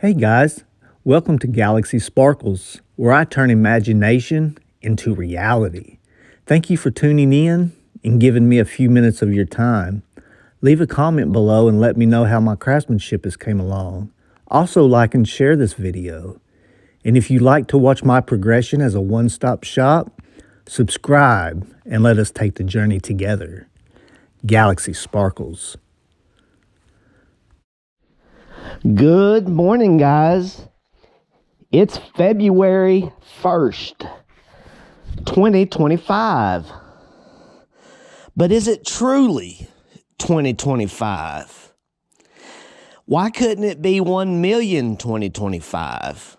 Hey guys, welcome to Galaxy Sparkles, where I turn imagination into reality. Thank you for tuning in and giving me a few minutes of your time. Leave a comment below and let me know how my craftsmanship has came along. Also like and share this video. And if you'd like to watch my progression as a one-stop shop, subscribe and let us take the journey together. Galaxy Sparkles. Good morning, guys. It's February 1st, 2025. But is it truly 2025? Why couldn't it be 1 million 2025?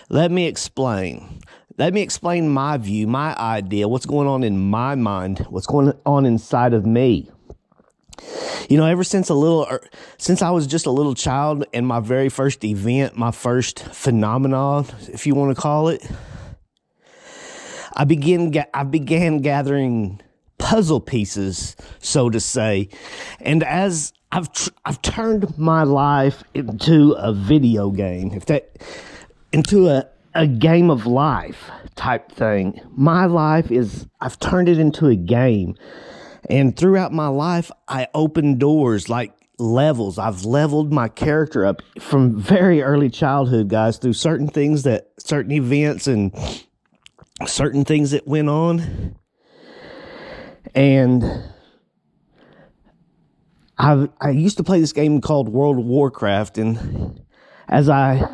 Let me explain. Let me explain my view, my idea, what's going on in my mind, what's going on inside of me. You know, ever since I was just a little child, and my very first event, my first phenomenon, if you want to call it, I began gathering puzzle pieces, so to say, and as I've turned my life into a video game, into a game of life type thing. My life I've turned it into a game. And throughout my life, I opened doors like levels. I've leveled my character up from very early childhood, guys, through certain events and certain things that went on. And I used to play this game called World of Warcraft. And as I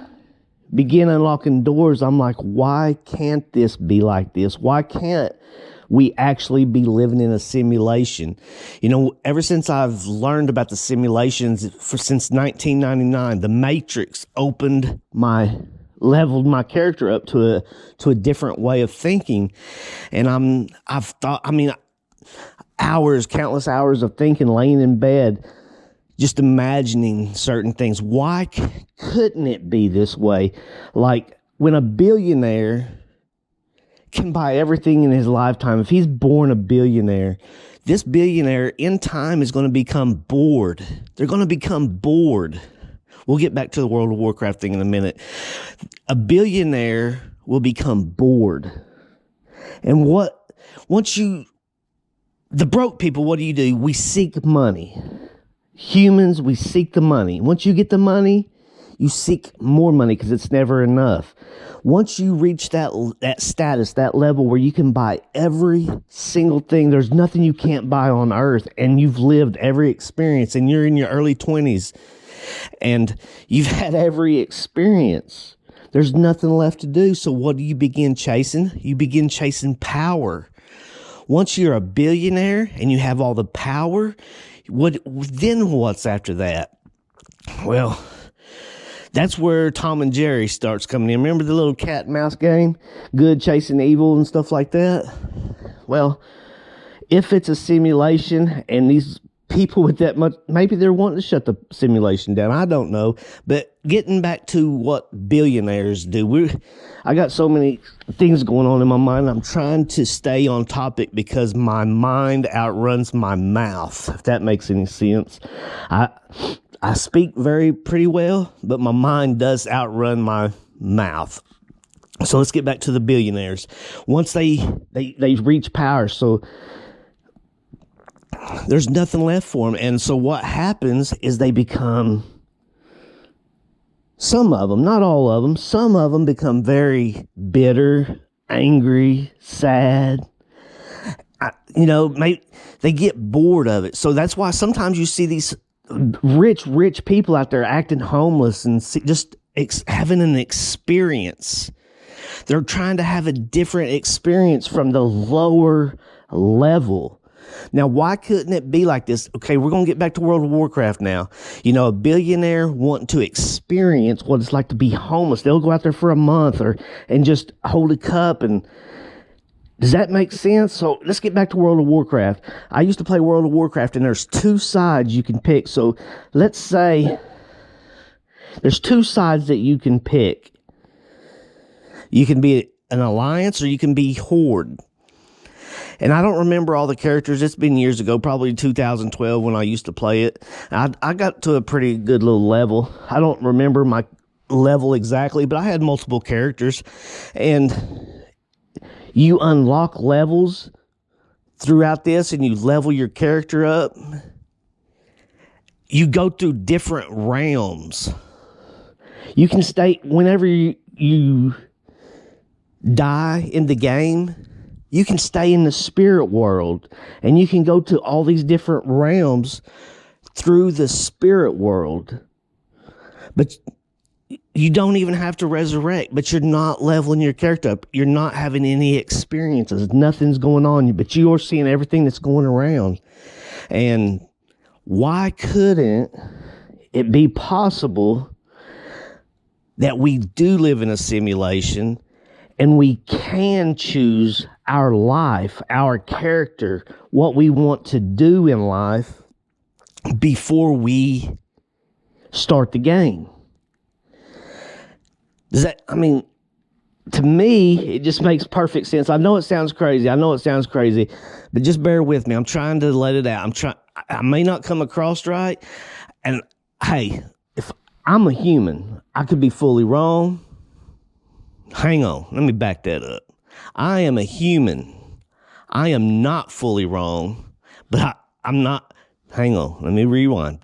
began unlocking doors, I'm like, why can't this be like this? Why can't we actually be living in a simulation? You know, ever since I've learned about the simulations since 1999, the Matrix leveled my character up to a different way of thinking. And countless hours of thinking, laying in bed, just imagining certain things. Why couldn't it be this way? Like when a billionaire can buy everything in his lifetime, if he's born a billionaire, this billionaire in time is going to become bored. They're going to become bored. We'll get back to the World of Warcraft thing in a minute. A billionaire will become bored. And the broke people, what do? We seek money. Humans, we seek the money. Once you get the money, you seek more money because it's never enough. Once you reach that status, that level where you can buy every single thing, there's nothing you can't buy on earth, and you've lived every experience, and you're in your early 20s, and you've had every experience. There's nothing left to do. So what do you begin chasing? You begin chasing power. Once you're a billionaire and you have all the power, what's after that? Well, that's where Tom and Jerry starts coming in. Remember the little cat and mouse game? Good chasing evil and stuff like that? Well, if it's a simulation and these people with that much, maybe they're wanting to shut the simulation down. I don't know. But getting back to what billionaires do, I got so many things going on in my mind. I'm trying to stay on topic because my mind outruns my mouth, if that makes any sense. I speak pretty well, but my mind does outrun my mouth. So let's get back to the billionaires. Once they reach power, so there's nothing left for them. And so what happens is they become, some of them, not all of them, some of them become very bitter, angry, sad. They get bored of it. So that's why sometimes you see these rich people out there acting homeless and just having an experience. They're trying to have a different experience from the lower level. Now, why couldn't it be like this? Okay, we're going to get back to World of Warcraft now. You know, a billionaire wanting to experience what it's like to be homeless. They'll go out there for a month and just hold a cup. And does that make sense? So let's get back to World of Warcraft. I used to play World of Warcraft, and there's two sides you can pick. So let's say there's two sides that you can pick. You can be an alliance or you can be horde. And I don't remember all the characters. It's been years ago, probably 2012 when I used to play it. I got to a pretty good little level. I don't remember my level exactly, but I had multiple characters, and you unlock levels throughout this, and you level your character up. You go through different realms. You can stay, whenever you die in the game, you can stay in the spirit world, and you can go to all these different realms through the spirit world. But you don't even have to resurrect, but you're not leveling your character up. You're not having any experiences. Nothing's going on, but you're seeing everything that's going around. And why couldn't it be possible that we do live in a simulation and we can choose our life, our character, what we want to do in life before we start the game? To me, it just makes perfect sense. I know it sounds crazy. But just bear with me. I'm trying to let it out. I may not come across right. And hey, if I'm a human, I could be fully wrong. Hang on. Let me back that up. I am a human. I am not fully wrong, but I'm not. Hang on. Let me rewind.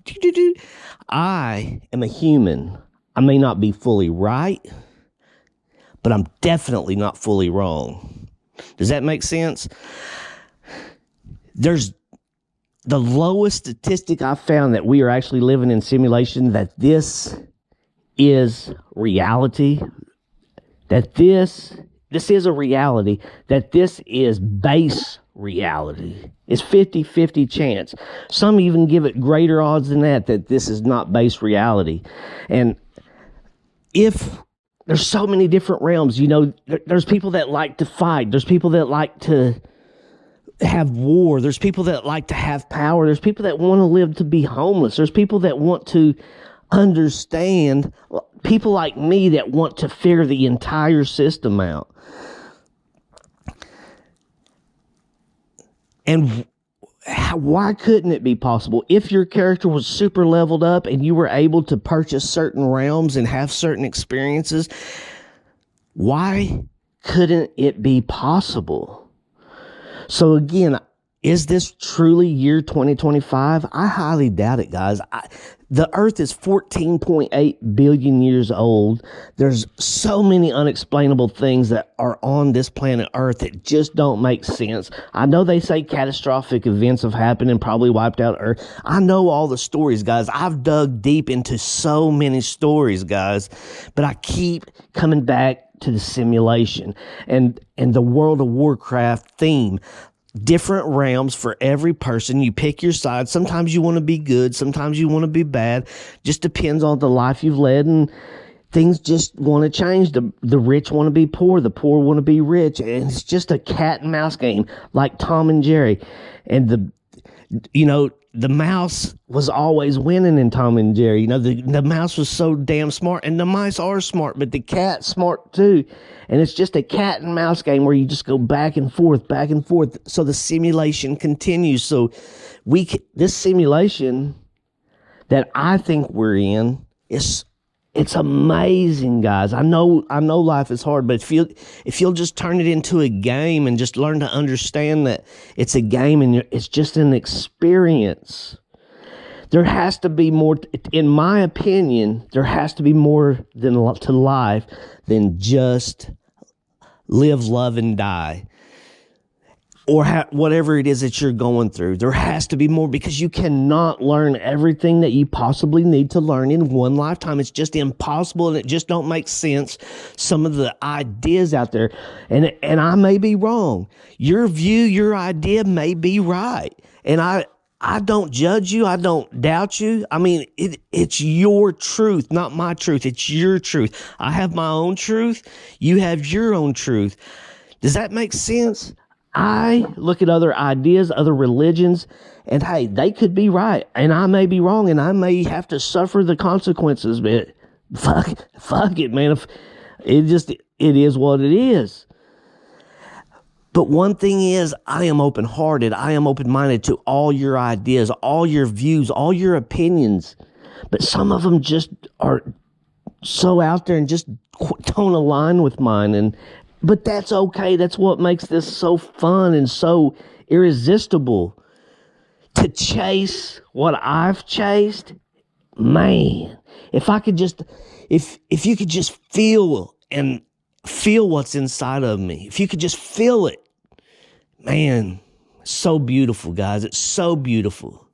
I am a human. I may not be fully right, but I'm definitely not fully wrong. Does that make sense? There's the lowest statistic I found that we are actually living in simulation, that this is reality, that this is a reality, that this is base reality. It's 50-50 chance. Some even give it greater odds than that this is not base reality. And if there's so many different realms, there's people that like to fight. There's people that like to have war. There's people that like to have power. There's people that want to live to be homeless. There's people that want to understand. People like me that want to figure the entire system out. And why couldn't it be possible if your character was super leveled up and you were able to purchase certain realms and have certain experiences? Why couldn't it be possible? So again, is this truly year 2025? I highly doubt it, guys. The Earth is 14.8 billion years old. There's so many unexplainable things that are on this planet Earth that just don't make sense. I know they say catastrophic events have happened and probably wiped out Earth. I know all the stories, guys. I've dug deep into so many stories, guys. But I keep coming back to the simulation and the World of Warcraft theme. Different realms for every person. You pick your side. Sometimes you want to be good. Sometimes you want to be bad. Just depends on the life you've led, and things just want to change. The rich want to be poor. The poor want to be rich. And it's just a cat and mouse game like Tom and Jerry. And the mouse was always winning in Tom and Jerry. The mouse was so damn smart, and the mice are smart, but the cat's smart too. And it's just a cat and mouse game where you just go back and forth. So the simulation continues. So this simulation that I think we're in it's amazing, guys. I know life is hard, but if you'll just turn it into a game and just learn to understand that it's a game and it's just an experience. There has to be more, in my opinion, there has to be more to life than just live, love, and die. Or whatever it is that you're going through. There has to be more, because you cannot learn everything that you possibly need to learn in one lifetime. It's just impossible, and it just don't make sense, some of the ideas out there. And I may be wrong. Your view, your idea may be right. And I don't judge you. I don't doubt you. I mean, it's your truth, not my truth. It's your truth. I have my own truth. You have your own truth. Does that make sense? I look at other ideas, other religions, and hey, they could be right, and I may be wrong, and I may have to suffer the consequences, but fuck it, man. It is what it is. But one thing is, I am open-hearted. I am open-minded to all your ideas, all your views, all your opinions. But some of them just are so out there and just don't align with mine. But that's okay. That's what makes this so fun and so irresistible. To chase what I've chased, man. If I could just, if you could just feel what's inside of me, if you could just feel it, man, so beautiful, guys. It's so beautiful.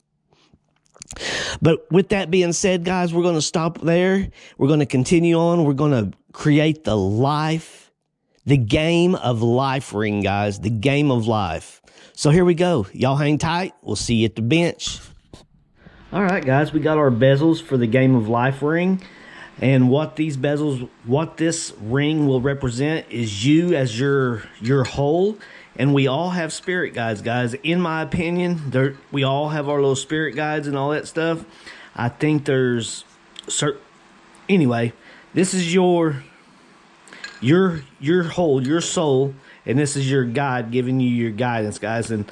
But with that being said, guys, we're going to stop there. We're going to continue on. We're going to create the game of life ring, guys, the game of life. So here we go. Y'all hang tight. We'll see you at the bench. All right, guys, we got our bezels for the game of life ring. And what this ring will represent is you as your whole. And we all have spirit guides, guys. In my opinion, we all have our little spirit guides and all that stuff. I think there's anyway, this is your whole, your soul, and this is your guide giving you your guidance, guys. And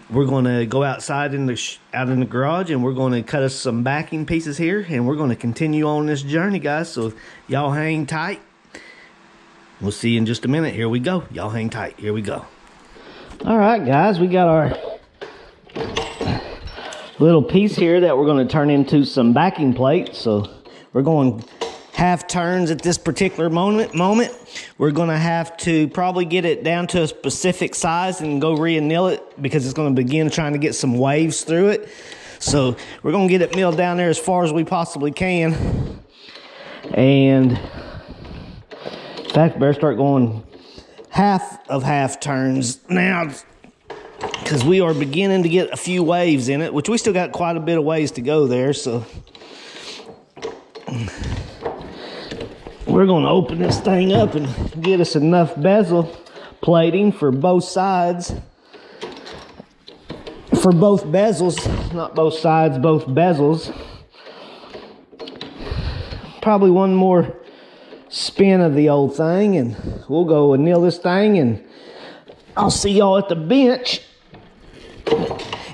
we're going to go outside out in the garage, and we're going to cut us some backing pieces here, and we're going to continue on this journey, guys. So y'all hang tight. We'll see you in just a minute. Here we go. Y'all hang tight. Here we go. All right, guys, we got our little piece here that we're going to turn into some backing plates. So we're going half turns at this particular moment. We're going to have to probably get it down to a specific size and go re-anneal it, because it's going to begin trying to get some waves through it. So we're going to get it milled down there as far as we possibly can. And in fact, better start going half turns now, because we are beginning to get a few waves in it, which we still got quite a bit of ways to go there. So we're going to open this thing up and get us enough bezel plating for both sides. For both bezels, not both sides, both bezels. Probably one more spin of the old thing, and we'll go anneal this thing, and I'll see y'all at the bench,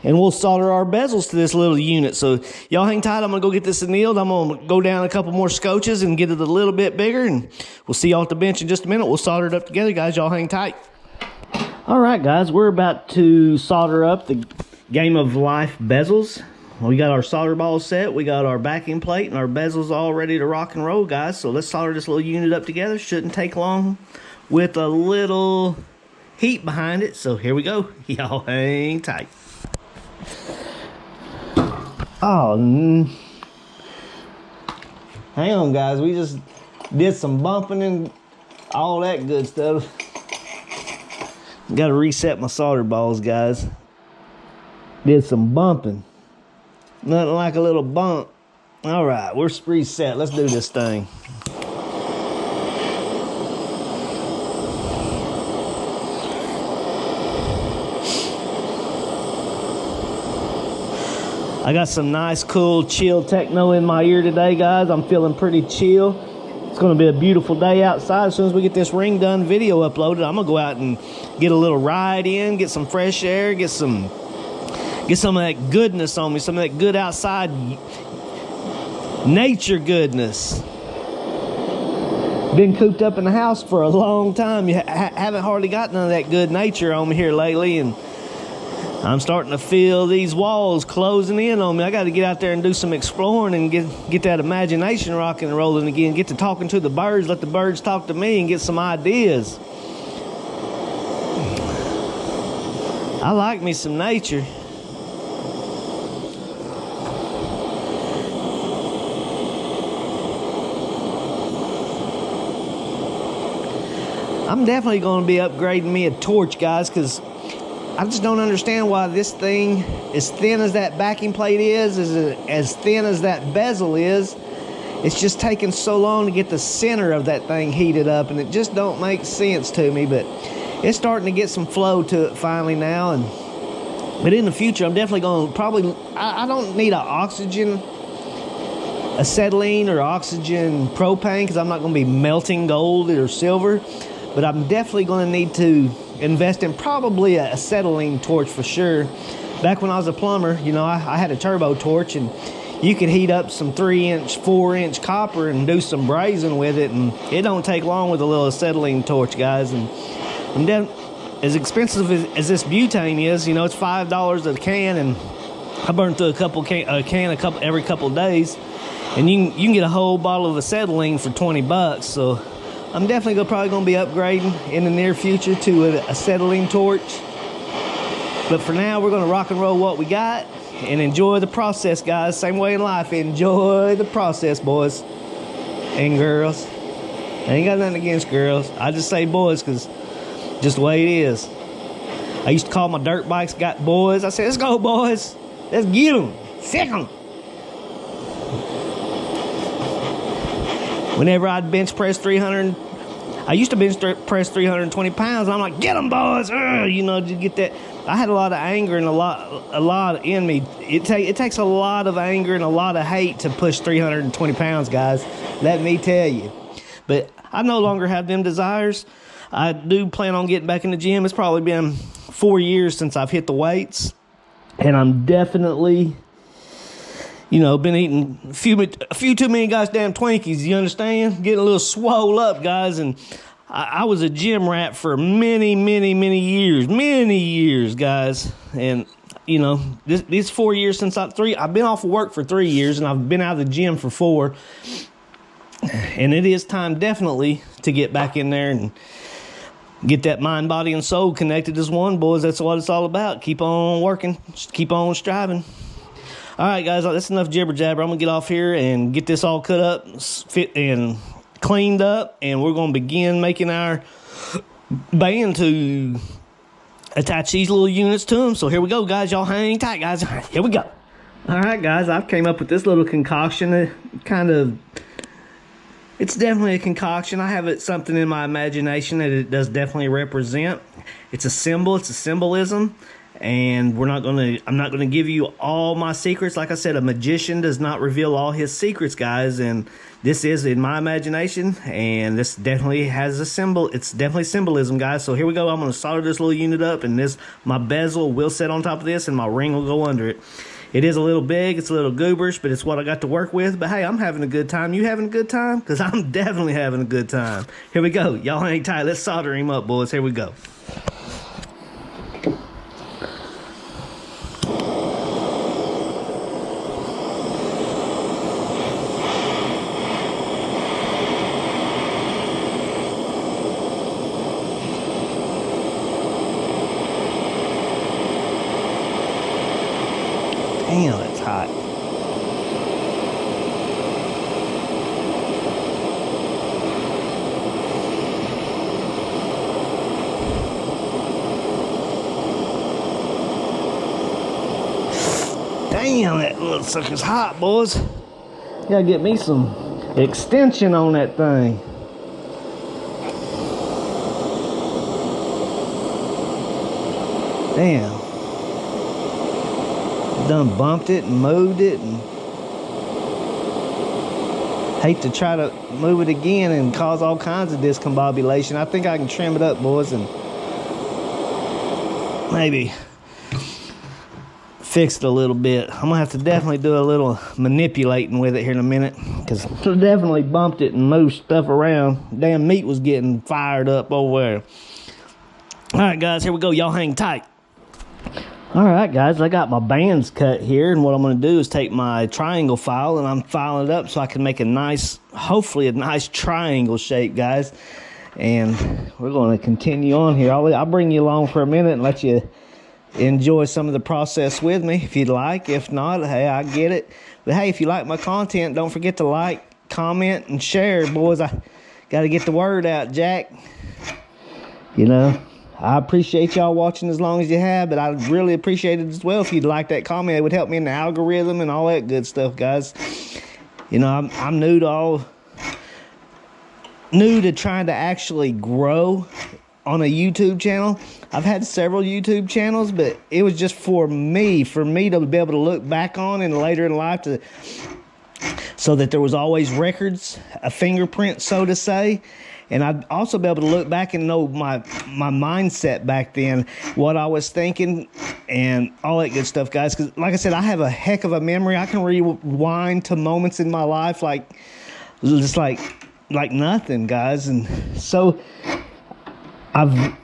and we'll solder our bezels to this little unit. So y'all hang tight. I'm gonna go get this annealed. I'm gonna go down a couple more scotches and get it a little bit bigger, and we'll see y'all at the bench in just a minute. We'll solder it up together, guys. Y'all hang tight. All right, guys, we're about to solder up the game of life bezels. We got our solder ball set, we got our backing plate, and our bezels all ready to rock and roll, guys. So let's solder this little unit up together. Shouldn't take long with a little heat behind it. So here we go. Y'all hang tight. Oh, hang on, guys. We just did some bumping and all that good stuff. Got to reset my solder balls, guys. Did some bumping. Nothing like a little bump. All right, we're reset. Let's do this thing. I got some nice, cool, chill techno in my ear today, guys. I'm feeling pretty chill. It's going to be a beautiful day outside. As soon as we get this ring done, video uploaded, I'm going to go out and get a little ride in, get some fresh air, get some of that goodness on me, some of that good outside nature goodness. Been cooped up in the house for a long time. You haven't hardly got none of that good nature on me here lately, and I'm starting to feel these walls closing in on me. I got to get out there and do some exploring and get that imagination rocking and rolling again, get to talking to the birds, let the birds talk to me, and get some ideas. I like me some nature. I'm definitely going to be upgrading me a torch, guys, because I just don't understand why this thing, as thin as that backing plate is as thin as that bezel is, it's just taking so long to get the center of that thing heated up, and it just don't make sense to me. But it's starting to get some flow to it finally now. But in the future, I'm definitely going to I don't need an acetylene or oxygen propane, because I'm not going to be melting gold or silver. But I'm definitely going to need to invest in probably a acetylene torch for sure. Back when I was a plumber, you know, I had a turbo torch, and you could heat up some 3-inch, 4-inch copper and do some brazing with it, and it don't take long with a little acetylene torch, guys. And as expensive as this butane is, you know, it's $5 a can, and I burn through a can every couple of days, and you can get a whole bottle of acetylene for $20. So I'm definitely probably gonna be upgrading in the near future to an acetylene torch. But for now, we're gonna rock and roll what we got and enjoy the process, guys. Same way in life, enjoy the process, boys and girls. I ain't got nothing against girls. I just say boys because just the way it is. I used to call my dirt bikes got boys. I said, let's go, boys. Let's get them. Sick them. Whenever I'd bench press 300, I used to bench press 320 pounds. I'm like, get them, boys. You know, to get that. I had a lot of anger and a lot in me. It takes a lot of anger and a lot of hate to push 320 pounds, guys. Let me tell you. But I no longer have them desires. I do plan on getting back in the gym. It's probably been 4 years since I've hit the weights. And I'm definitely, you know, been eating a few too many goddamn Twinkies, you understand? Getting a little swole up, guys. And I was a gym rat for many years, guys. And, you know, these 4 years since I've been off of work for 3 years, and I've been out of the gym for 4. And it is time definitely to get back in there and get that mind, body, and soul connected as one, boys. That's what it's all about. Keep on working. Just keep on striving. All right, guys, that's enough jibber jabber. I'm going to get off here and get this all cut up, fit, and cleaned up, and we're going to begin making our band to attach these little units to them. So here we go, guys. Y'all hang tight, guys. Here we go. All right, guys, I've came up with this little concoction. It's definitely a concoction. I have something in my imagination that it does definitely represent. It's a symbol. It's a symbolism. And I'm not gonna give you all my secrets. Like I said, a magician does not reveal all his secrets, guys. And this is in my imagination, and this definitely has a symbol. It's definitely symbolism, guys. So here we go. I'm gonna solder this little unit up, and my bezel will sit on top of this, and my ring will go under it. It is a little big, it's a little gooberish, but it's what I got to work with. But hey, I'm having a good time. You having a good time? Because I'm definitely having a good time. Here we go. Y'all hang tight. Let's solder him up, boys. Here we go. Damn, it's hot. Damn, that little sucker's hot, boys. Gotta get me some extension on that thing. Damn. Done bumped it and moved it, and hate to try to move it again and cause all kinds of discombobulation. I think I can trim it up, boys, and maybe fix it a little bit. I'm gonna have to definitely do a little manipulating with it here in a minute, because I definitely bumped it and moved stuff around. Damn meat was getting fired up over there. All right, guys, here we go. Y'all hang tight. All right, guys, I got my bands cut here, and what I'm going to do is take my triangle file, and I'm filing it up so I can make a nice, hopefully a nice triangle shape, guys. And we're going to continue on here. I'll bring you along for a minute and let you enjoy some of the process with me if you'd like. If not, hey, I get it. But hey, if you like my content, don't forget to like, comment, and share, boys. I got to get the word out, Jack. You know, I appreciate y'all watching as long as you have, but I'd really appreciate it as well if you'd like that comment. It would help me in the algorithm and all that good stuff, guys. You know, I'm new to trying to actually grow on a YouTube channel. I've had several YouTube channels, but it was just for me to be able to look back on and later in life to so that there was always records, a fingerprint, so to say. And I'd also be able to look back and know my mindset back then, what I was thinking, and all that good stuff, guys. Because, like I said, I have a heck of a memory. I can rewind to moments in my life like nothing, guys. And so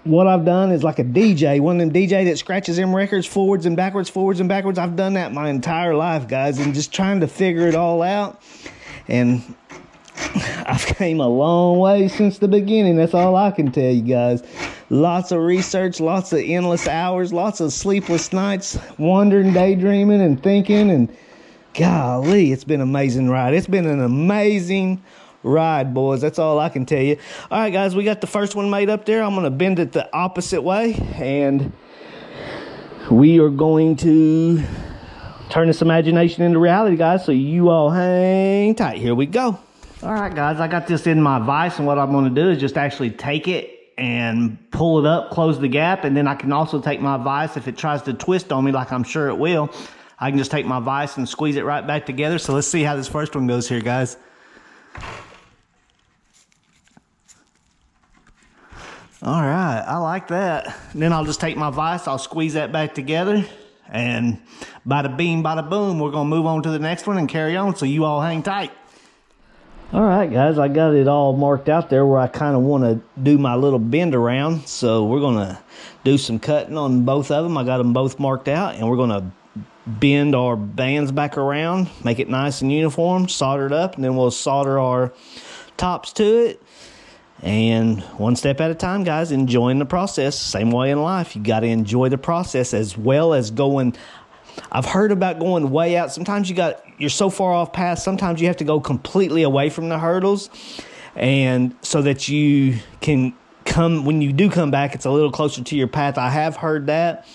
what I've done is like a DJ, one of them DJ that scratches them records forwards and backwards, forwards and backwards. I've done that my entire life, guys, and just trying to figure it all out. And I've came a long way since the beginning. That's all I can tell you, guys. Lots of research, lots of endless hours, lots of sleepless nights, wondering, daydreaming, and thinking. And golly, it's been an amazing ride. It's been an amazing ride, boys. That's all I can tell you. All right, guys, we got the first one made up there. I'm going to bend it the opposite way, and we are going to turn this imagination into reality, guys. So you all hang tight. Here we go. All right, guys, I got this in my vise, and what I'm going to do is just actually take it and pull it up, close the gap, and then I can also take my vise. If it tries to twist on me, like I'm sure it will, I can just take my vise and squeeze it right back together. So let's see how this first one goes here, guys. All right, I like that. And then I'll just take my vise, I'll squeeze that back together, and bada beam, bada boom, we're going to move on to the next one and carry on. So you all hang tight. All right, guys, I got it all marked out there where I kind of want to do my little bend around. So we're going to do some cutting on both of them. I got them both marked out, and we're going to bend our bands back around, make it nice and uniform, solder it up, and then we'll solder our tops to it. And one step at a time, guys, enjoying the process. Same way in life. You got to enjoy the process as well as going. I've heard about going way out. Sometimes you're so far off path. Sometimes you have to go completely away from the hurdles, and so that you can come, when you do come back, it's a little closer to your path. I have heard that,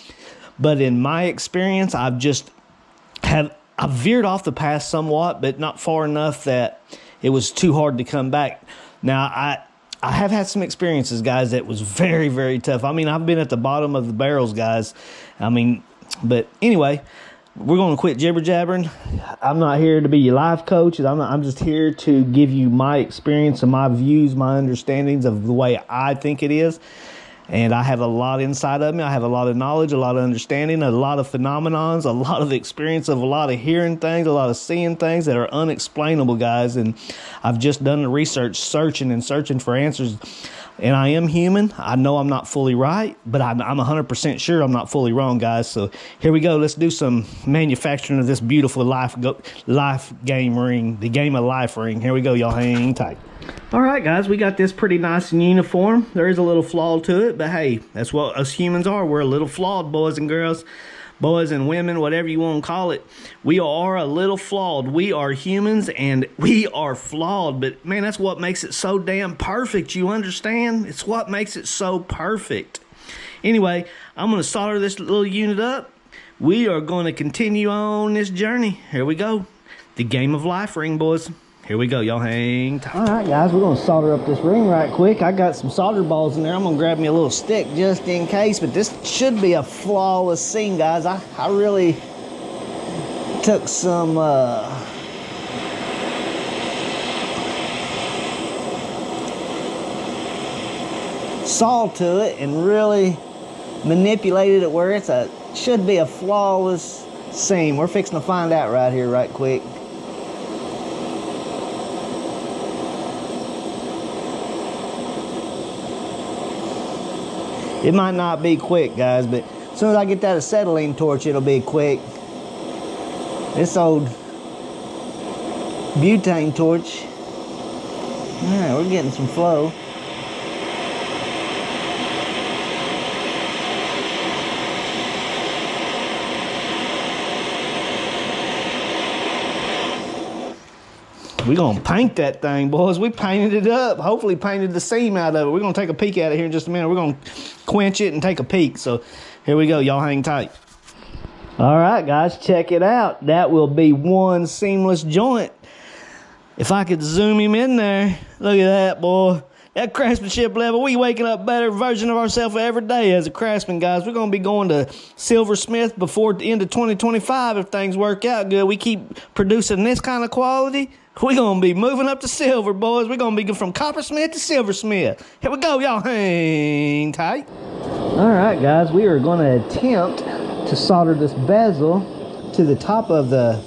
but in my experience, I've veered off the path somewhat, but not far enough that it was too hard to come back. Now, I have had some experiences, guys, that was very, very tough. I mean, I've been at the bottom of the barrels, guys. I mean, but anyway, we're going to quit jibber jabbering. I'm not here to be your life coach. I'm just here to give you my experience and my views, my understandings of the way I think it is. And I have a lot inside of me. I have a lot of knowledge, a lot of understanding, a lot of phenomenons, a lot of experience of a lot of hearing things, a lot of seeing things that are unexplainable, guys. And I've just done the research, searching for answers. And I am human. I know I'm not fully right, but I'm 100% sure I'm not fully wrong, guys. So here we go. Let's do some manufacturing of this beautiful life game ring, the game of life ring. Here we go. Y'all hang tight. All right, guys, we got this pretty nice and uniform. There is a little flaw to it, but hey, that's what us humans are. We're a little flawed, boys and girls. Boys and women, whatever you want to call it. We are a little flawed. We are humans, and we are flawed. But, man, that's what makes it so damn perfect. You understand? It's what makes it so perfect. Anyway, I'm going to solder this little unit up. We are going to continue on this journey. Here we go. The game of life ring, boys. Here we go. Y'all hang tight. All right, guys, we're going to solder up this ring right quick. I got some solder balls in there. I'm going to grab me a little stick just in case, but this should be a flawless scene, guys. I really took some salt to it and really manipulated it where should be a flawless scene. We're fixing to find out right here right quick. It might not be quick, guys, but as soon as I get that acetylene torch, it'll be quick. This old butane torch. All right, we're getting some flow. We're going to paint that thing, boys. We painted it up. Hopefully painted the seam out of it. We're going to take a peek at it here in just a minute. We're going to quench it and take a peek. So here we go. Y'all hang tight. All right, guys, check it out. That will be one seamless joint. If I could zoom him in there. Look at that, boy. That craftsmanship level, we waking up better version of ourselves every day as a craftsman, guys. We're going to be going to silversmith before the end of 2025 if things work out good. We keep producing this kind of quality. We're going to be moving up to silver, boys. We're going to be from coppersmith to silversmith. Here we go, y'all. Hang tight. All right, guys. We are going to attempt to solder this bezel to the top of the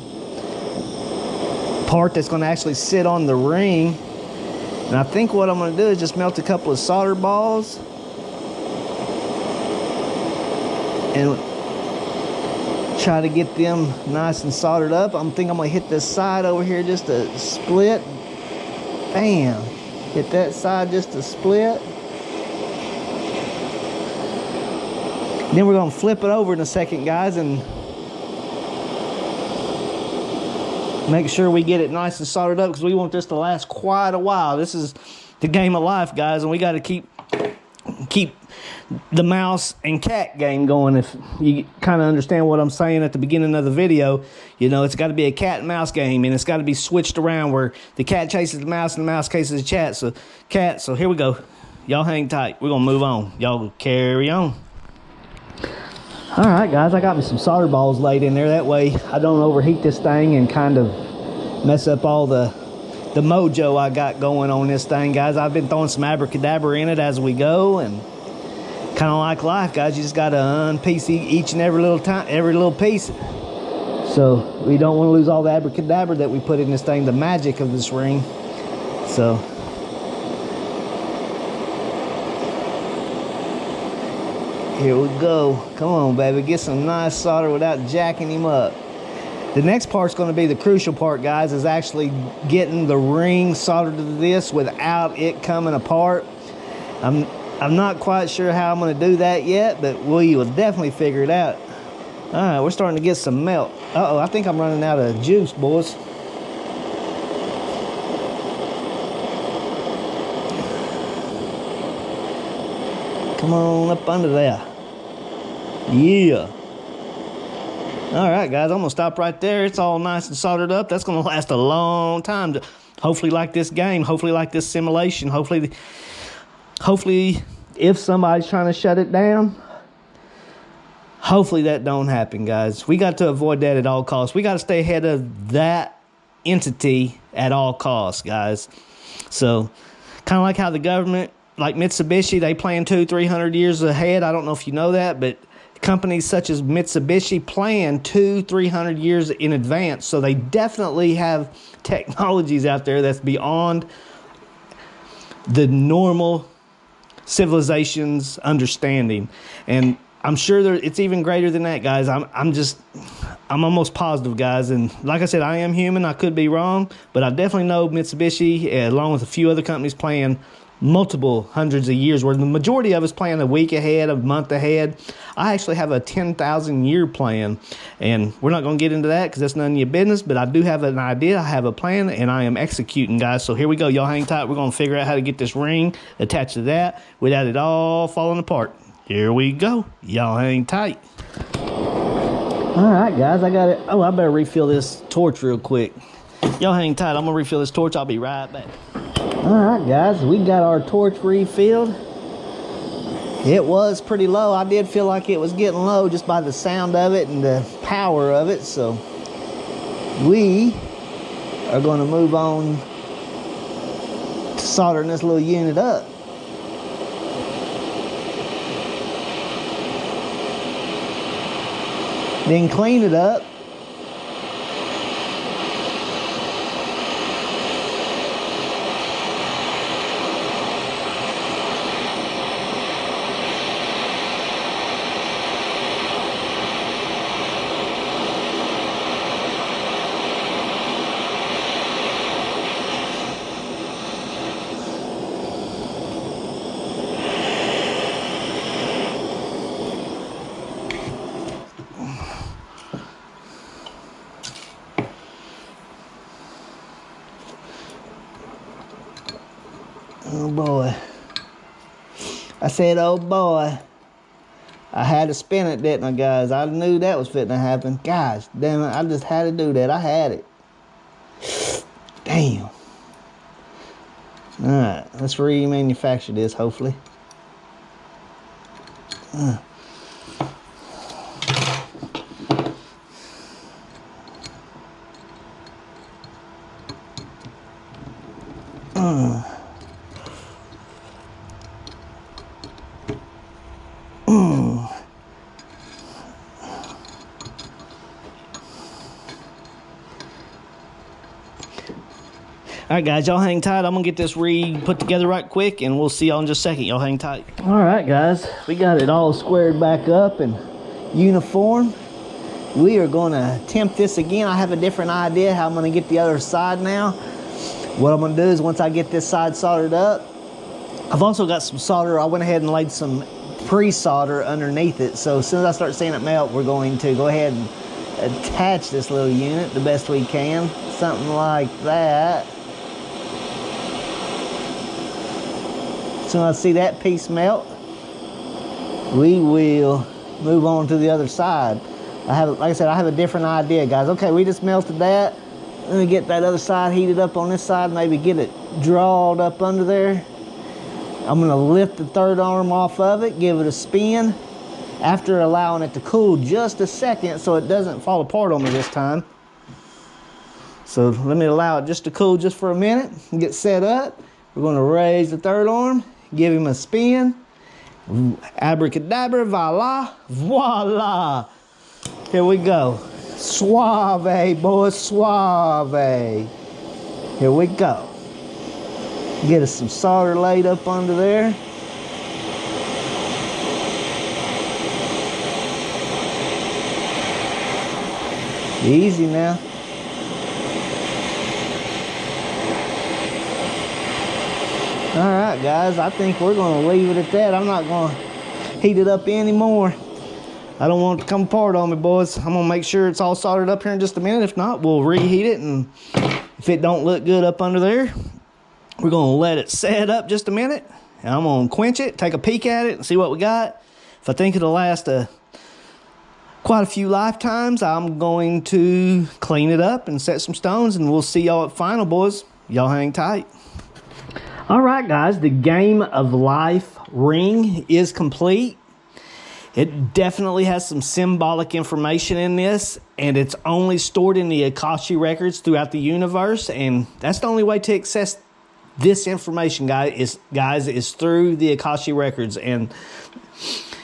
part that's going to actually sit on the ring. And I think what I'm going to do is just melt a couple of solder balls and try to get them nice and soldered up. I'm going to hit this side over here just to split. Bam. Hit that side just to split. Then we're going to flip it over in a second, guys, and make sure we get it nice and soldered up because we want this to last quite a while. This is the game of life, guys, and we got to keep the mouse and cat game going. If you kind of understand what I'm saying at the beginning of the video, you know, it's got to be a cat and mouse game, and it's got to be switched around where the cat chases the mouse and the mouse chases the cat. So here we go. Y'all hang tight. We're going to move on. Y'all carry on. All right, guys, I got me some solder balls laid in there. That way I don't overheat this thing and kind of mess up all the mojo I got going on this thing, guys. I've been throwing some abracadabra in it as we go, and kind of like life, guys. You just got to unpiece each and every little piece. So we don't want to lose all the abracadabra that we put in this thing, the magic of this ring. So here we go. Come on, baby. Get some nice solder without jacking him up. The next part's going to be the crucial part, guys, is actually getting the ring soldered to this without it coming apart. I'm not quite sure how I'm going to do that yet, but we will definitely figure it out. All right, we're starting to get some melt. Uh-oh, I think I'm running out of juice, boys. Come on up under there. Yeah. All right, guys, I'm going to stop right there. It's all nice and soldered up. That's going to last a long time. Hopefully like this game. Hopefully like this simulation. Hopefully, if somebody's trying to shut it down, hopefully that don't happen, guys. We got to avoid that at all costs. We got to stay ahead of that entity at all costs, guys. So kind of like how the government, like Mitsubishi, they plan 200-300 years ahead. I don't know if you know that, but companies such as Mitsubishi plan 200-300 years in advance. So they definitely have technologies out there that's beyond the normal civilization's understanding. And I'm sure it's even greater than that, guys. I'm almost positive, guys. And like I said, I am human. I could be wrong, but I definitely know Mitsubishi, along with a few other companies, plan multiple hundreds of years, where the majority of us plan a week ahead, a month ahead. I actually have a 10,000 year plan, and we're not going to get into that because that's none of your business, but I do have an idea. I have a plan, and I am executing, guys. So here we go. Y'all hang tight. We're going to figure out how to get this ring attached to that without it all falling apart. Here we go. Y'all hang tight. All right, guys, I got it. Oh, I better refill this torch real quick. Y'all hang tight. I'm going to refill this torch. I'll be right back. All right, guys, we got our torch refilled. It was pretty low. I did feel like it was getting low just by the sound of it and the power of it. So we are going to move on to soldering this little unit up. Then clean it up. Oh boy. I said, oh boy. I had to spin it, didn't I, guys? I knew that was fitting to happen. Gosh, damn it. I just had to do that. I had it. Damn. Alright, let's remanufacture this, hopefully. right, guys, y'all hang tight. I'm gonna get this put together right quick, and we'll see y'all in just a second. Y'all hang tight. All right, guys, we got it all squared back up and uniform. We are gonna attempt this again. I have a different idea how I'm gonna get the other side now. What I'm gonna do is once I get this side soldered up, I've also got some solder. I went ahead and laid some pre-solder underneath it. So as soon as I start seeing it melt, we're going to go ahead and attach this little unit the best we can. Something like that. As soon as I see that piece melt, we will move on to the other side. Like I said, I have a different idea, guys. Okay, we just melted that. Let me get that other side heated up on this side, maybe get it drawed up under there. I'm gonna lift the third arm off of it, give it a spin, after allowing it to cool just a second so it doesn't fall apart on me this time. So let me allow it just to cool just for a minute and get set up. We're gonna raise the third arm, give him a spin. Abracadabra, voila. Here we go. Suave, boys, suave. Here we go. Get us some solder laid up under there. Easy now. All right, guys, I think we're gonna leave it at that. I'm not gonna heat it up anymore. I don't want it to come apart on me, boys. I'm gonna make sure it's all soldered up here in just a minute. If not, we'll reheat it, and if it don't look good up under there, we're gonna let it set up just a minute, and I'm gonna quench it, take a peek at it, and see what we got. If I think it'll last quite a few lifetimes, I'm going to clean it up and set some stones, and we'll see y'all at final, boys. Y'all hang tight. All right, guys, the Game of Life ring is complete. It definitely has some symbolic information in this, and it's only stored in the Akashi records throughout the universe, and that's the only way to access this information, guys, is through the Akashi records. And,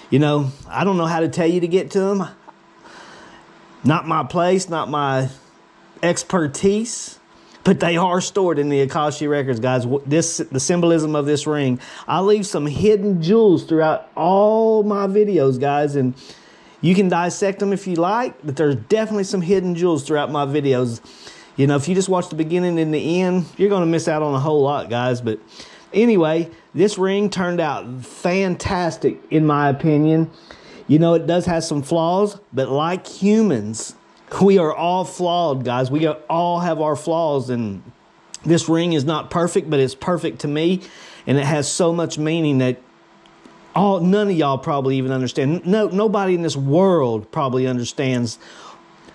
you know, I don't know how to tell you to get to them. Not my place, not my expertise, but they are stored in the Akashi records, guys. The symbolism of this ring. I leave some hidden jewels throughout all my videos, guys, and you can dissect them if you like, but there's definitely some hidden jewels throughout my videos. You know, if you just watch the beginning and the end, you're going to miss out on a whole lot, guys. But anyway, this ring turned out fantastic, in my opinion. You know, it does have some flaws, but like humans, we are all flawed, guys. We all have our flaws, and this ring is not perfect, but it's perfect to me, and it has so much meaning that none of y'all probably even understand. Nobody in this world probably understands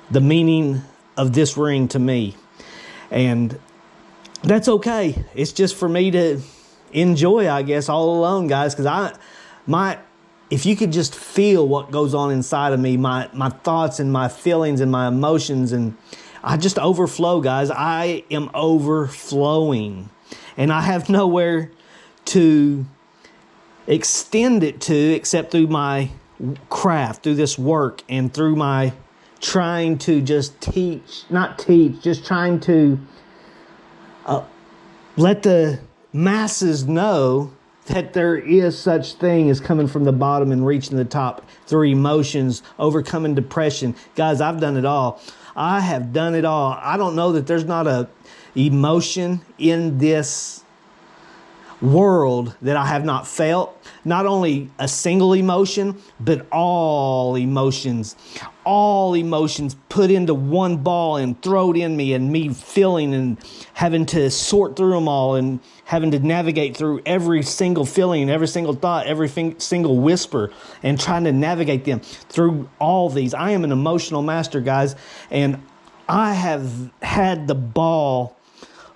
the meaning of this ring to me, and that's okay. It's just for me to enjoy, I guess, all alone, guys, because if you could just feel what goes on inside of me, my thoughts and my feelings and my emotions, and I just overflow, guys. I am overflowing, and I have nowhere to extend it to except through my craft, through this work, and through my trying to just just trying to let the masses know that there is such thing as coming from the bottom and reaching the top through emotions, overcoming depression. Guys, I've done it all. I have done it all. I don't know that there's not a emotion in this world that I have not felt. Not only a single emotion, but all emotions put into one ball and thrown in me, and me feeling and having to sort through them all, and having to navigate through every single feeling, every single thought, every single whisper, and trying to navigate them through all these. I am an emotional master, guys, and I have had the ball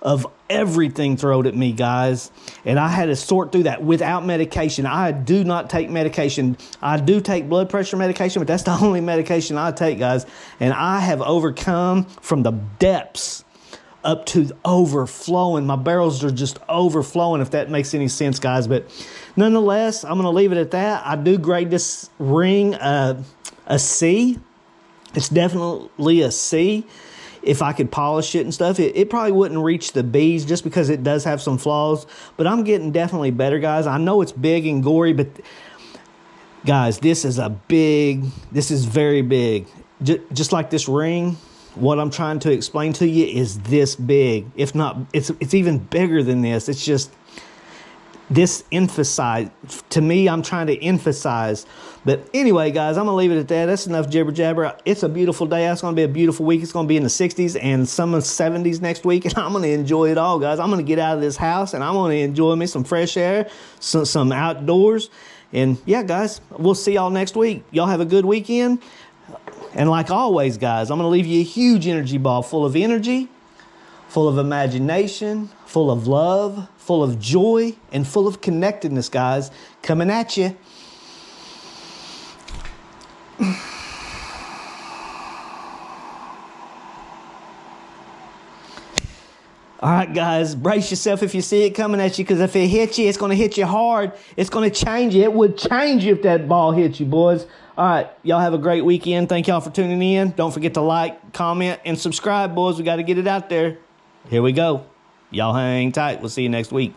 of everything thrown at me, guys, and I had to sort through that without medication. I do not take medication. I do take blood pressure medication, but that's the only medication I take, guys, and I have overcome from the depths up to overflowing. My barrels are just overflowing, if that makes any sense, guys. But nonetheless, I'm going to leave it at that. I do grade this ring a C. It's definitely a C. if I could polish it and stuff, it probably wouldn't reach the B's just because it does have some flaws. But I'm getting definitely better, guys. I know it's big and gory, but guys, this is very big. Just like this ring, what I'm trying to explain to you is this big. If not, it's even bigger than this. It's just this emphasize to me. I'm trying to emphasize. But anyway, guys, I'm gonna leave it at that. That's enough jibber jabber. It's a beautiful day. It's gonna be a beautiful week. It's gonna be in the 60s and some of the 70s next week, and I'm gonna enjoy it all, guys. I'm gonna get out of this house and I'm gonna enjoy me some fresh air, some outdoors. And yeah, guys, we'll see y'all next week. Y'all have a good weekend. And like always, guys, I'm gonna leave you a huge energy ball full of energy, full of imagination, full of love, full of joy, and full of connectedness, guys, coming at you. All right, guys, brace yourself if you see it coming at you, because if it hits you, it's going to hit you hard. It's going to change you. It would change you if that ball hit you, boys. All right, y'all have a great weekend. Thank y'all for tuning in. Don't forget to like, comment, and subscribe, boys. We got to get it out there. Here we go. Y'all hang tight. We'll see you next week.